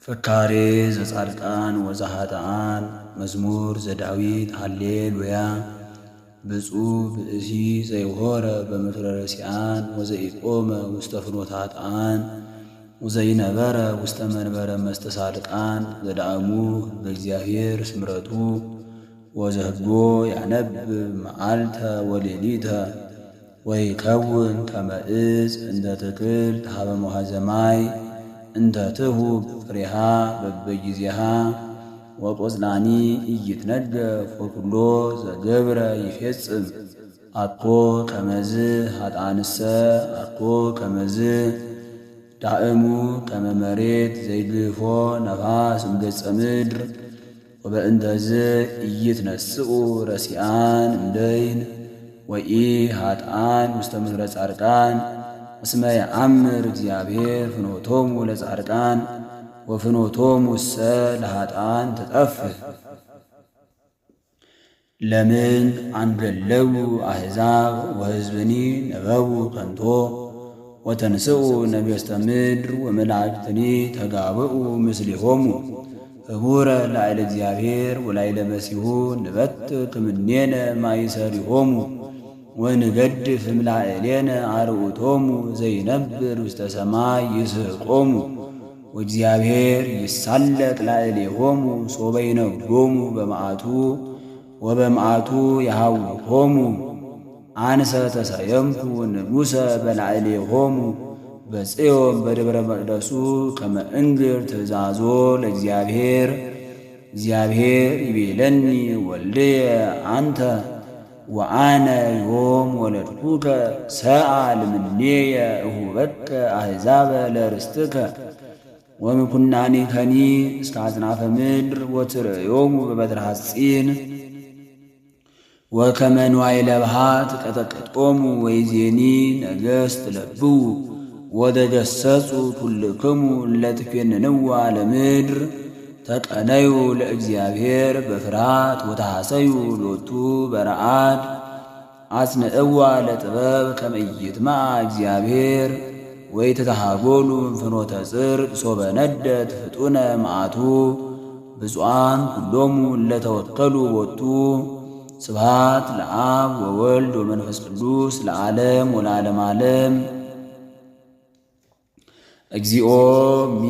ፍካሬ ዘጻድቃን ወዘኃጥኣን መዝሙር ዘዳዊት ሃሌሉያ። ብፁዕ ብእሲ ዘይሆረ በምድረ ረሲዓን ወዘኢቆመ ውስተ ፍኖተ ኃጥኣን ወዘይነበረ ውስተ መንበረ መስተሳድቃን ዘዳእሙ በእግዚአብሔር ስምረቱ ወዘህጎ ያነብብ መዓልተ ወሌሊተ ወይከውን ከመ ዕፅ እንተ ትክል ሀበ መዋዕለ ማይ እንተ ትሁብ ፍሬሃ በበጊዜሃ ወቆጽላኒ ኢይትነደፍ ወኩሎ ዘገብረ ይፌጽም አኮ ከመዝ ኃጥኣንሰ አኮ ከመዝ ዳእሙ ከመ መሬት ዘይግፎ ነፋስ እምገጸ ምድር ወበእንተዝ ኢይትነስኡ ረሲዓን እምደይን ወኢ ኃጥኣን ውስተ ምድረ ጻድቃን እስመ የአምር እግዚአብሔር ፍኖቶሙ ለጻድቃን ወፍኖቶሙሰ ለኃጥኣን ትጠፍእ። ለምን አንገለቡ አሕዛብ ወሕዝብኒ ነበቡ ከንቶ ወተንስኡ ነቢስተ ምድር ወመላእክትኒ ተጋብኡ ምስሊሆሙ ህቡረ ላዕለ እግዚአብሔር ወላዕለ መሲሑ ንበትክ እምኔነ ማእሰሪሆሙ ወንገድፍ እምላዕሌነ አርዑቶሙ ዘይነብር ውስተ ሰማይ ይስሕቆሙ ወእግዚአብሔር ይሳለቅ ላዕሌሆሙ ሶበ ይነግዶሙ በመዓቱ ወበመዓቱ የሐውኮሙ አንሰ ተሰየምኩ ንጉሠ በላዕሌሆሙ በጽዮን በደብረ መቅደሱ ከመ እንግር ትእዛዞ ለእግዚአብሔር እግዚአብሔር ይቤለኒ ወልድየ አንተ ወአነ ዮም ወለድኩከ ሰአል እምኔየ እሁበከ አሕዛበ ለርስትከ ወምኩናኒከኒ እስከ አጽናፈ ምድር ወትርእዮሙ በበትረ ሐጺን ወከመ ንዋየ ለብሃት ቀጠቀጦሙ ወይዜኒ ነገሥት ለብዉ ወተገሠጹ ኩልክሙ እለ ትፌንንዋ ለምድር ተቀነዩ ለእግዚአብሔር በፍርሃት ወተሐሰዩ ሎቱ በረአድ አጽንዕዋ ለጥበብ ከመ ኢይትመዓ እግዚአብሔር ወይትተሃጐሉ እምፍኖተ ጽድቅ ሶበ ነደት ፍጡነ መዓቱ ብፁዓን ኩሎሙ እለ ተወከሉ ቦቱ። ስብሐት ለአብ ወወልድ ወመንፈስ ቅዱስ ለዓለም ወለዓለመ ዓለም። እግዚኦ ሚ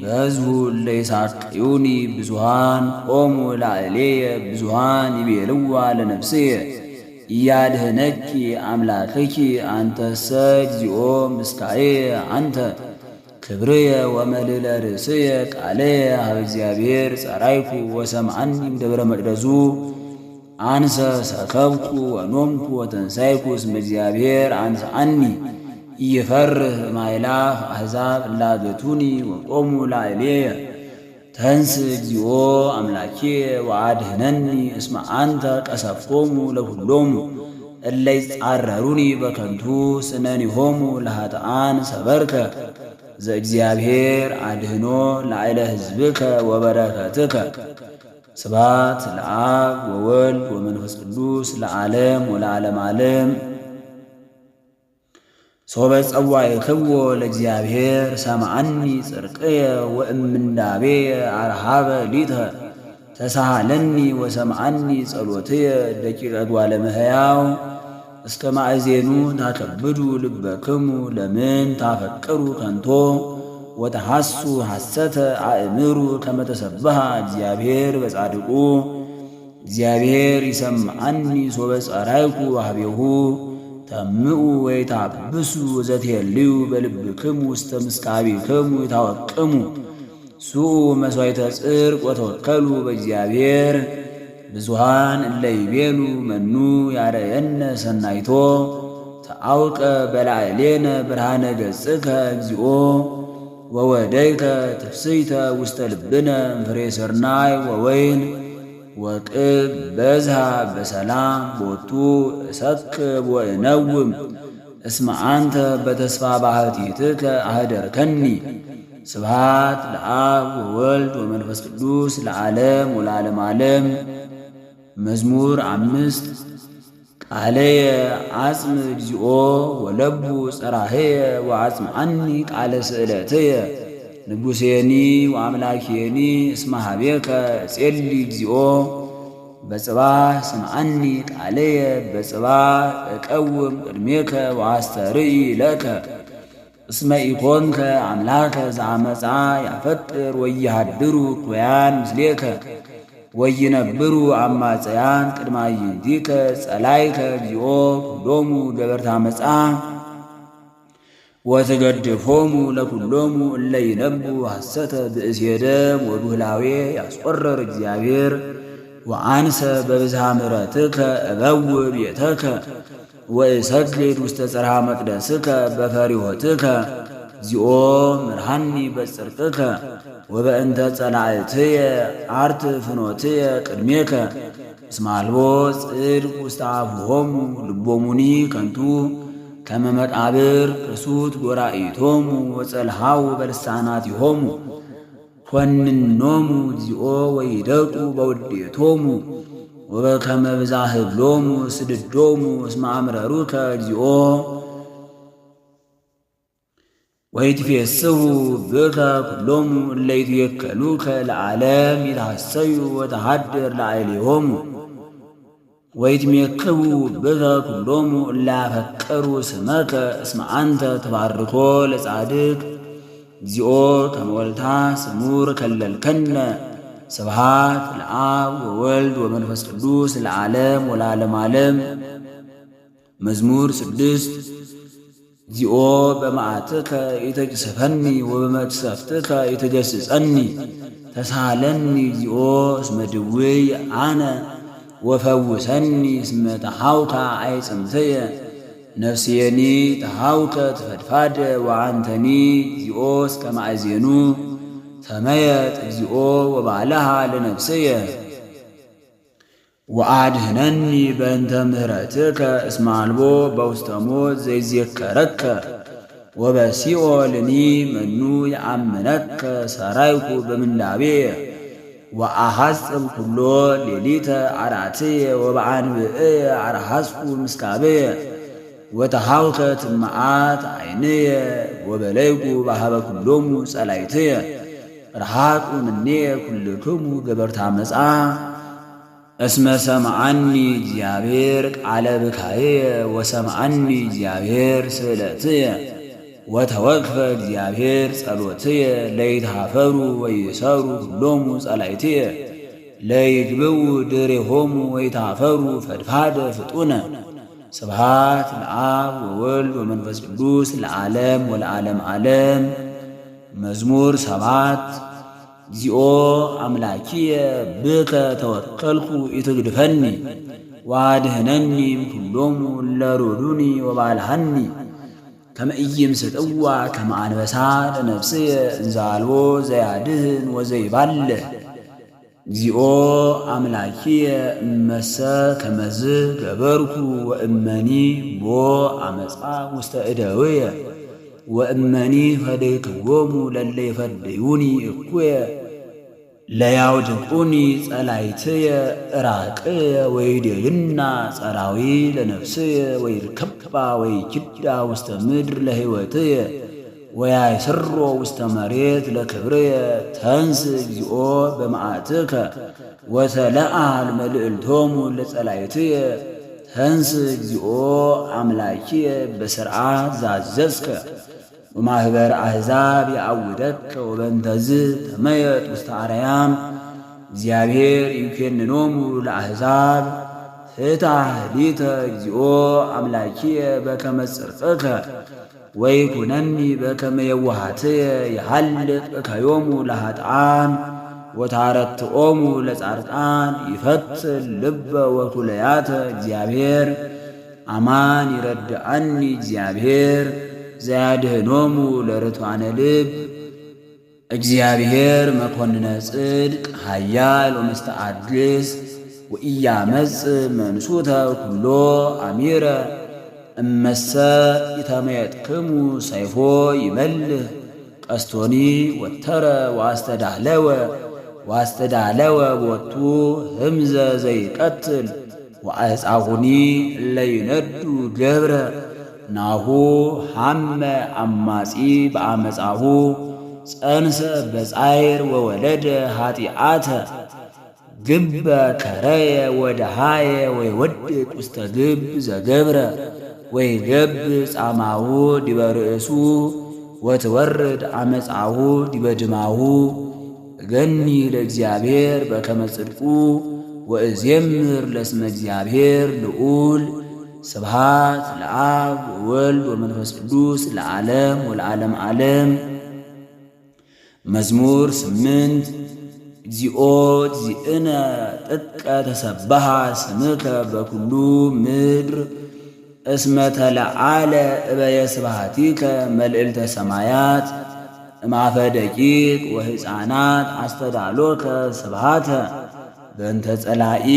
በዝሁ እለ ይሳቅዩኒ ብዙኃን ቆሙ ላዕሌየ ብዙኃን ይቤልዋ ለነፍስየ ኢያድኅነኪ አምላክኪ አንተሰ እግዚኦ ምስካየ አንተ ክብርየ ወመልዕለ ርእስየ ቃልየ ሀበ እግዚአብሔር ጸራይኩ ወሰምዓኒ እምደብረ መቅደሱ አንሰ ሰከብኩ ወኖምኩ ወተንሣእኩ እስመ እግዚአብሔር አንሥአኒ ኢይፈርህ ማእላፍ አሕዛብ እላገቱኒ ወቆሙ ላዕሌየ ተንስ እግዚኦ አምላኪየ ወአድኅነኒ እስመ አንተ ቀሰፍቶሙ ለኵሎሙ እለ ይጻረሩኒ በከንቱ ስነኒሆሙ ለኃጥኣን ሰበርከ ዘእግዚአብሔር አድኅኖ ላዕለ ሕዝብከ ወበረከትከ። ስብሐት ለአብ ወወልድ ወመንፈስ ቅዱስ ለዓለም ወለዓለመ ዓለም። ሶበ ጸዋዕክዎ ለእግዚአብሔር ሰምዓኒ ጽድቅየ ወእምንዳቤየ አርሃበ ሊተ ተሳሃለኒ ወሰምዓኒ ጸሎትየ ደቂቀ እጓለ እመሕያው። እስከ ማእዜኑ ታከብዱ ልበክሙ ለምን ታፈቅሩ ከንቶ ወተሐሱ ሐሰተ አእምሩ ከመ ተሰብሐ እግዚአብሔር በጻድቁ። እግዚአብሔር ይሰምዓኒ ሶበ ጸራይኩ ኀቤሁ ተምኡ ወይታብሱ ዘትሄልዩ በልብክሙ ውስተ ምስካቢክሙ ይታወቅሙ ሱኡ መሥዋዕተ ጽድቅ ወተወከሉ በእግዚአብሔር። ብዙኃን እለ ይቤሉ መኑ ያርአየነ ሰናይቶ ተአውቀ በላዕሌነ ብርሃነ ገጽከ እግዚኦ ወወደይከ ትፍስሕተ ውስተ ልብነ እምፍሬ ስርናይ ወወይን ወቅብ በዝሃ በሰላም ቦቱ እሰክብ ወእነውም እስመ አንተ በተስፋ ባሕቲትከ አህደርከኒ። ስብሐት ለአብ ወወልድ ወመንፈስ ቅዱስ ለዓለም ወለዓለመ ዓለም። መዝሙር 5 ቃለየ አጽም እግዚኦ ወለቡ ጸራህየ ወአጽምዓኒ ቃለ ስእለትየ ንጉሴኒ ወአምላኬኒ እስመ ኀቤከ ጼሊ እግዚኦ በጽባሕ ስምዐኒ ቃለየ በጽባሕ እቀውም ቅድሜከ ወአስተርኢ ለከ እስመ ኢኮንከ አምላከ ዘአመፃ ያፈጥር ወይሃድሩ እኩያን ምስሌከ ወይነብሩ አማጽያን ቅድመ አዕይንቲከ ጸላይከ እግዚኦ ኩሎሙ ገበርተ አመፃ ወትገድፎሙ ለኩሎሙ እለ ይነቡ ሐሰተ ብእሴ ደም ወዱህላዌ ያስቆረር እግዚአብሔር ወአንሰ በብዝሃ ምሕረትከ እበውዕ ቤተከ ወእሰግድ ውስተ ጽርሐ መቅደስከ በፈሪሆትከ እግዚኦ ምርሃኒ በጽድቅከ ወበእንተ ጸላእትየ አርት ፍኖትየ ቅድሜከ እስመ አልቦ ጽድቅ ውስተ አፍሆሙ ልቦሙኒ ከንቱ ከመ መቃብር ክሱት ጎራኢቶሙ ወጸልሃው በልሳናቲሆሙ ኮንኖሙ እግዚኦ ወይደቁ በውዴቶሙ ወበከመ ብዝሃ ህብሎሙ ስድዶሙ እስመ አምረሩከ እግዚኦ ወይትፌስሑ ብከ ኩሎሙ እለ ይትዌከሉከ ለዓለም ይትሐሰዩ ወተሃድር ላዕሌሆሙ ወይትሜክቡ ብከ ኩሎሙ እለ ያፈቅሩ ስመከ እስመ አንተ ተባርኮ ለጻድቅ እግዚኦ ከመ ወልታ ስሙር ከለልከነ ስብሐት ለአብ ወወልድ ወመንፈስ ቅዱስ ለዓለም ወለዓለመ ዓለም። መዝሙር 6 እግዚኦ በመዓትከ ኢተቅሰፈኒ ወበመቅሰፍትከ ኢትገሥጸኒ ተሳሃለኒ እግዚኦ እስመ ድውይ አነ ወፈውሰኒ እስመ ተሃውካ አይጽምትየ ነፍስየኒ ተሃውከት ፈድፋደ ወአንተኒ እግዚኦ እስከ ማእዜኑ ተመየጥ እግዚኦ ወባልሃ ለነፍስየ ወአድኅነኒ በእንተ ምሕረትከ እስመ አልቦ በውስተ ሞት ዘይዜከረከ ወበሲኦልኒ መኑ የአምነከ ሰራይኩ በምንዳቤየ ወአሐጽብ ኩሎ ሌሊተ አርዓትየ ወበአንብዕየ አርሐስኩ ምስካበየ ወተሃውከት መዓት ዓይንየ ወበለይኩ ባሃበ ኩሎሙ ጸላይትየ ረሃቁ እምኔየ ኩልክሙ ገበርተ አመፃ እስመ ሰምዐኒ እግዚአብሔር ቃለ ብካየ ወሰምዐኒ እግዚአብሔር ስእለትየ ወተወክፈ እግዚአብሔር ጸሎትየ ለይትሃፈሩ ወይሰሩ ኩሎሙ ጸላይትየ ለይግብኡ ድሬሆሙ ወይትሃፈሩ ፈድፋደ ፍጡነ ስብሐት ለአብ ወወልድ ወመንፈስ ቅዱስ ለዓለም ወለዓለመ ዓለም። መዝሙር 7 እግዚኦ አምላኪየ ብከ ተወከልኩ ኢትግድፈኒ ወአድኅነኒ እምኩሎሙ እለ ሮዱኒ ወባልሐኒ ከመ ኢይምስጥዋ ከመ አንበሳ ለነፍስየ እንዘ አልቦ ዘያድኅን ወዘይባልዕ እግዚኦ አምላኪየ እመሰ ከመዝ ገበርኩ ወእመኒ ቦ አመፃ ውስተ እደውየ ወእመኒ ፈደይክዎሙ ለለ ይፈድዩኒ እኩየ ለያውድቁኒ ጸላይትየ እራቅየ ወይዴልና ጸራዊ ለነፍስየ ወይርከባ ወይኪዳ ውስተ ምድር ለሕይወትየ ወያይስሮ ውስተ መሬት ለክብርየ ተንስ እግዚኦ በመዓትከ ወተለአል መልዕልቶሙ ለጸላይትየ ተንስ እግዚኦ አምላኪየ በስርዓት ዛዘዝከ ወማኅበር አሕዛብ ያዕውደከ ወበእንተዝ ተመየጥ ውስተ አርያም እግዚአብሔር ይኬንኖሙ ለአሕዛብ ፍታሕ ሊተ እግዚኦ አምላኪየ በከመ ጽድቅከ ወይኩነኒ በከመ የዋሃትየ ይሃልቅ እከዮሙ ለኃጥኣን ወታረትኦሙ ለጻድቃን ይፈትል ልበ ወኩለያተ እግዚአብሔር አማን ይረድአኒ እግዚአብሔር ዘያድኅኖሙ ለርቱዓነ ልብ እግዚአብሔር መኮንነ ጽድቅ ኃያል ወመስተአድስ ወኢያመጽእ መንሱተ ኩሎ አሚረ እመሰ ኢተመየጥክሙ ሰይፎ ይመልህ ቀስቶኒ ወተረ ዋስተዳለወ ቦቱ ህምዘ ዘይቀትል ወአዕፃኹኒ እለ ይነዱ ገብረ ናሁ ሐመ አማጺ በአመፃሁ ጸንሰ በጻይር ወወለደ ኃጢአተ ግበ ከረየ ወደሃየ ወይወድቅ ውስተ ግብ ዘገብረ ወይገብ ጻማሁ ዲበ ርእሱ ወትወርድ አመፃሁ ዲበ ድማሁ እገኒ ለእግዚአብሔር በከመ ጽድቁ ወእዜምር ለስመ እግዚአብሔር ልዑል ስብሃት ለአብ ወወልድ ወመንፈስ ቅዱስ ለዓለም ወለዓለም ዓለም። መዝሙር 8 እግዚኦ እግዚእነ ጥቀ ተሰብሐ ስምከ በኩሉ ምድር እስመ ተለዓለ እበየ ስብሐቲከ መልዕልተ ሰማያት እምአፈ ደቂቅ ወሕፃናት አስተዳሎከ ስብሐተ በእንተ ጸላኢ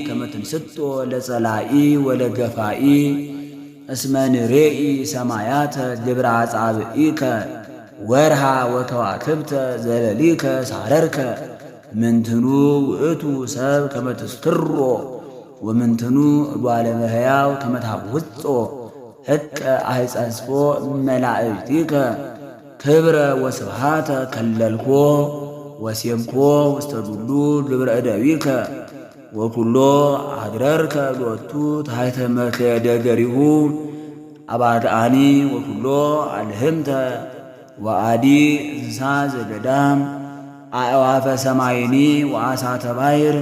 ከመ ትንስቶ ለጸላኢ ወለገፋኢ እስመ ንሬኢ ሰማያተ ግብረ አጻብኢከ ወርሃ ወከዋክብተ ዘለሊከ ሳረርከ ምንትኑ ውእቱ ሰብ ከመ ትስትሮ ወምንትኑ እጓለ እመሕያው ከመ ታውጾ ሕቀ አሕጸጽፎ እመላእክቲከ ክብረ ወስብሃተ ከለልኮ ወሴምኮ ውስተ ዱሉ ግብረ እደዊከ ወኩሎ አግረርከ ሎቱ ታሕተ መክየደ ገሪሁ አባግአኒ ወኩሎ አልህምተ ወአዲ እንስሳ ዘገዳም አዕዋፈ ሰማይኒ ወአሳተ ባሕር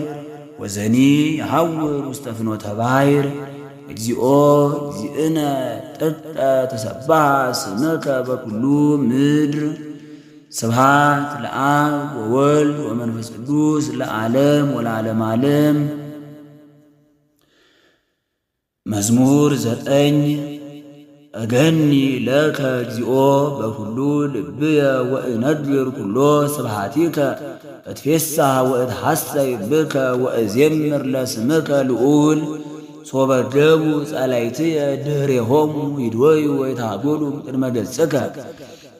ወዘኒ የሐውር ውስተ ፍኖተ ባሕር። እግዚኦ እግዚእነ ጥቀ ተሰብሐ ስምከ በኩሉ ምድር ስብሃት ለአብ ወወልድ ወመንፈስ ቅዱስ ለዓለም ወለዓለመ ዓለም። መዝሙር 9 እገኒ ለከ እግዚኦ በኩሉ ልብየ ወእነግር ኩሎ ስብሐቲከ እትፌሳህ ወእትሐሰይ ብከ ወእዜምር ለስምከ ልዑል ሶበ ገቡ ጸላይትየ ድኅሬሆሙ ይድወዩ ወይታጐሉ ቅድመ ገጽከ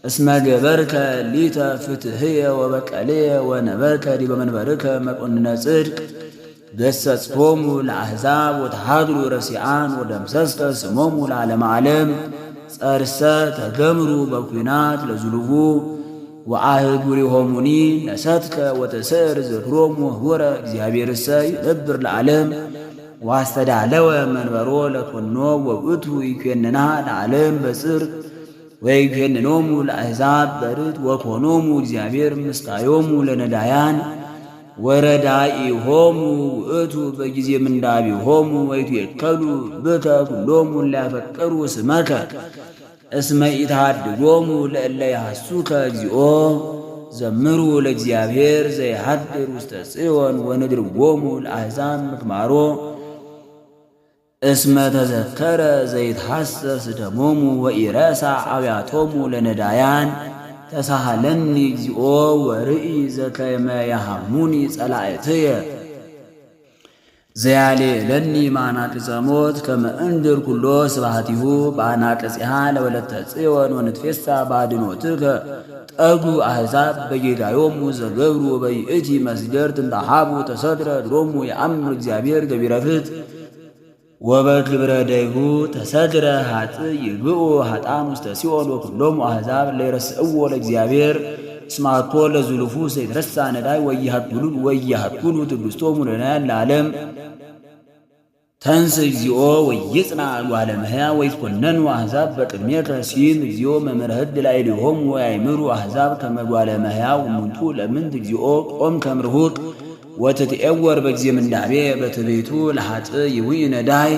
እስመ ገበርከ ሊተ ፍትሕየ ወበቀልየ ወነበርከ ዲበ መንበርከ መኰንነ ጽድቅ ገሰጽቶሙ ለአሕዛብ ወተሃድሩ ረሲዓን ወደምሰስከ ስሞሙ ለዓለመ ዓለም። ጸርሰ ተገምሩ በኲናት ለዝሉቡ ወአህጉሪሆሙኒ ነሰትከ ወተስዕር ዝክሮሙ ህቡረ እግዚአብሔርሰ ይነብር ለዓለም ዋስተዳለወ መንበሮ ለኮኖ ወውእቱ ይኰንና ለዓለም በጽድቅ ወይኰንኖሙ ለአሕዛብ በርት ወኮኖሙ እግዚአብሔር ምስካዮሙ ለነዳያን ወረዳኢሆሙ ውእቱ በጊዜ ምንዳቢሆሙ ወይትዌከሉ ብከ ኩሎሙ እለ ስመከ እስመ ኢትሃድጎሙ ለእለ ይሐሱከ እግዚኦ። ዘምሩ ለእግዚአብሔር ዘይሃድር ውስተ ጽዮን ወንድርጎሙ ለአሕዛብ ምክማሮ እስመ ተዘከረ ዘይትሐሰስ ደሞሙ ወኢረሳ አብያቶሙ ለነዳያን። ተሳሃለኒ እግዚኦ ወርኢ ዘከመ ያሃሙኒ ጸላእትየ ዘያሌለኒ ማናቅጸ ሞት ከመ እንድር ኩሎ ስብሐቲሁ በአናቅጽሃ ለወለተ ጽዮን ወንትፌሳ ባድኖትከ ጠጉ አሕዛብ በጌጋዮሙ ዘገብሩ በይእቲ መስገድ እንተሃቡ ተሰድረ ድሮሙ የአምር እግዚአብሔር ገቢረ ፍት ወበክብረ ደይሁ ተሰድረ ኃጥእ ይግኡ ኃጣን ውስተ ሲኦል ወኩሎሙ አሕዛብ ለይረስእዎ ለእግዚአብሔር እስመ አኮ ለዝሉፉ ዘይትረሳ ነዳይ ወይሃድጉሉ ትዕግሥቶሙ ለነዳያን ለዓለም። ተንሥእ እግዚኦ ወይጽና እጓለ እመሕያው ወይትኰነኑ አሕዛብ በቅድሜከ ሲም እግዚኦ መምህረ ሕግ ላዕሌሆሙ ወያእምሩ አሕዛብ ከመ እጓለ እመሕያው እሙንቱ ለምንት እግዚኦ ቆም ከምርሁቅ ወትትዔወር በጊዜ ምንዳቤ በትቤቱ ለኃጥእ ይውይ ነዳይ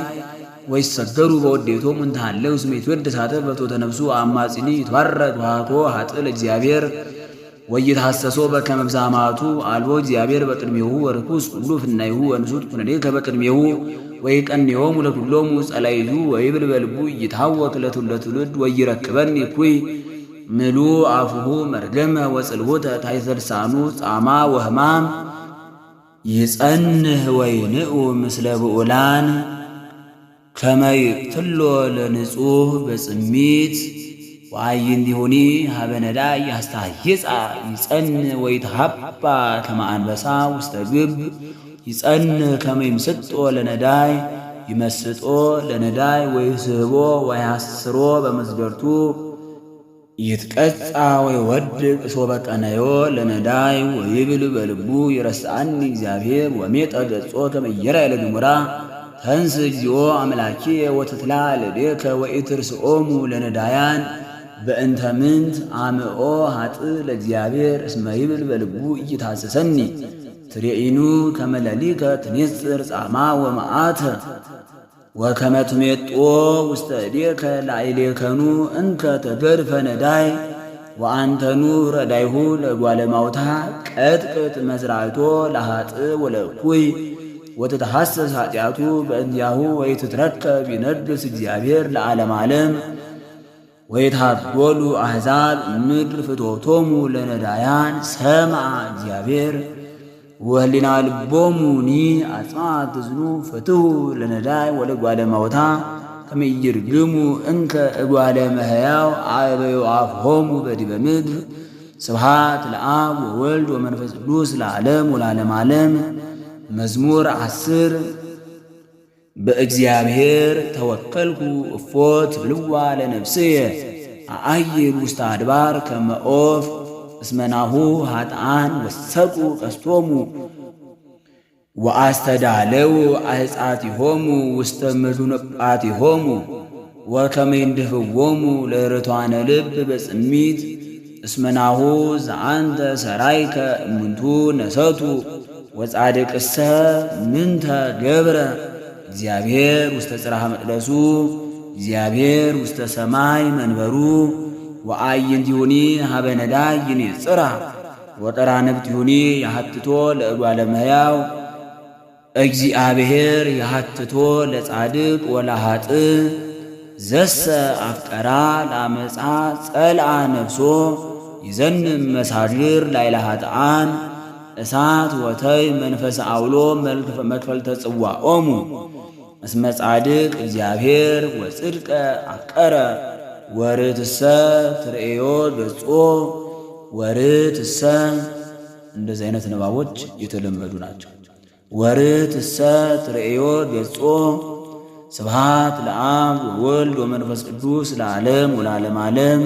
ወይሰገሩ በውዴቶሙ እንተ ሀለው እስመ ይትወደስ ኃጥእ በፍትወተ ነፍሱ አማጺኒ ይትባረክ ውሃቶ ኃጥእ ለእግዚአብሔር ወይትሐሰሶ በከመ ብዝኃ መዓቱ አልቦ እግዚአብሔር በቅድሜሁ ወርኩስ ኩሉ ፍናይሁ ወንሱት ኩነኔከ በቅድሜሁ ወይቀንዮሙ ለኵሎሙ ጸላኢቱ ወይብል በልቡ ይታወክ ለትውልድ ወይረክበኒ እኩይ ምሉእ አፉሁ መርገመ ወጽልውተ ታሕተ ልሳኑ ጻማ ወሕማም ይጸንህ ወይንኡ ምስለ ብዑላን ከመ ይቅትሎ ለንጹሕ በጽሚት ወአዕይንቲሁኒ ሀበ ነዳይ ያስተሐይጻ ይጸንህ ወይትሃባ ከመ አንበሳ ውስተ ግብ ይጸንህ ከመ ይምስጦ ለነዳይ ይመስጦ ለነዳይ ወይስሕቦ ወያስሮ በመስገርቱ ይትቀጻ ወይወድቅ ሶበ ቀነዮ ለነዳይ ወይብል በልቡ ይረስአኒ እግዚአብሔር ወሜጠ ገጾ ከመ ይራይ ለግሙራ ተንስ እግዚኦ አምላኬ ወትትላ ለዴከ ወኢትርስኦሙ ለነዳያን በእንተ ምንት አምኦ ኃጥእ ለእግዚአብሔር እስመ ይብል በልቡ ኢይታሰሰኒ ትሬኢኑ ከመ ሌሊከ ትኔጽር ጻማ ወመዓተ ወከመ ትሜጦ ውስተ እዴከ ላዕሌከኑ እንከ ተገድፈ ነዳይ ወአንተኑ ረዳይሁ ለእጓለ እማውታ ቀጥቅጥ መዝራዕቶ ለኃጥእ ወለእኩይ ወትትሐሰስ ኃጢአቱ በእንቲአሁ ወይትትረከብ ይነድስ እግዚአብሔር ለዓለመ ዓለም ወይትሃጎሉ አሕዛብ እምድር ፍትወቶሙ ለነዳያን ሰምዐ እግዚአብሔር ወህሊና ልቦሙኒ አጽንዐት ትዝኑ ፍትሑ ለነዳይ ወለእጓለ እማውታ ከመ ይርግሙ እንከ እጓለ እመሕያው አበዩ አፍሆሙ በዲበ ምድር። ስብሐት ለአብ ወወልድ ወመንፈስ ቅዱስ ለዓለም ወለዓለመ ዓለም። መዝሙር 10 በእግዚአብሔር ተወከልኩ እፎ ትብልዋ ለነፍስየ አአይር ውስተ አድባር ከመ ዖፍ እስመ ናሁ ኃጥኣን ወሰቁ ቀስቶሙ ወአስተዳለው አሕፃቲሆሙ ውስተ ምድንጳቲሆሙ ወከመ ይንድፍዎሙ ለርቱዓነ ልብ በጽሚት እስመ ናሁ ዘአንተ ሰራይከ እሙንቱ ነሰቱ ወጻድቅሰ ምንተ ገብረ እግዚአብሔር ውስተ ጽርሐ መቅደሱ እግዚአብሔር ውስተ ሰማይ መንበሩ ወአዕይንቲሁኒ ሀበ ነዳይ ይኔጽራ ወቀራንብቲሁኒ ያሐትቶ ለእጓለ እመሕያው እግዚአብሔር ያሐትቶ ለጻድቅ ወለኃጥእ ዘሰ አፍቀራ ለአመፃ ጸልአ ነፍሶ ይዘንም መሳድር ላዕለ ኃጥኣን እሳት ወተይ መንፈሰ አውሎ መክፈልተ ጽዋዖሙ እስመ ጻድቅ እግዚአብሔር ወጽድቀ አፍቀረ ወርትሰ ትርእዮ ገጾ ወርትሰ። እንደዚህ አይነት ንባቦች የተለመዱ ናቸው። ወርትሰ ትርእዮ ገጾ። ስብሐት ለአብ ወወልድ ወመንፈስ ቅዱስ ለዓለም ወለዓለመ ዓለም።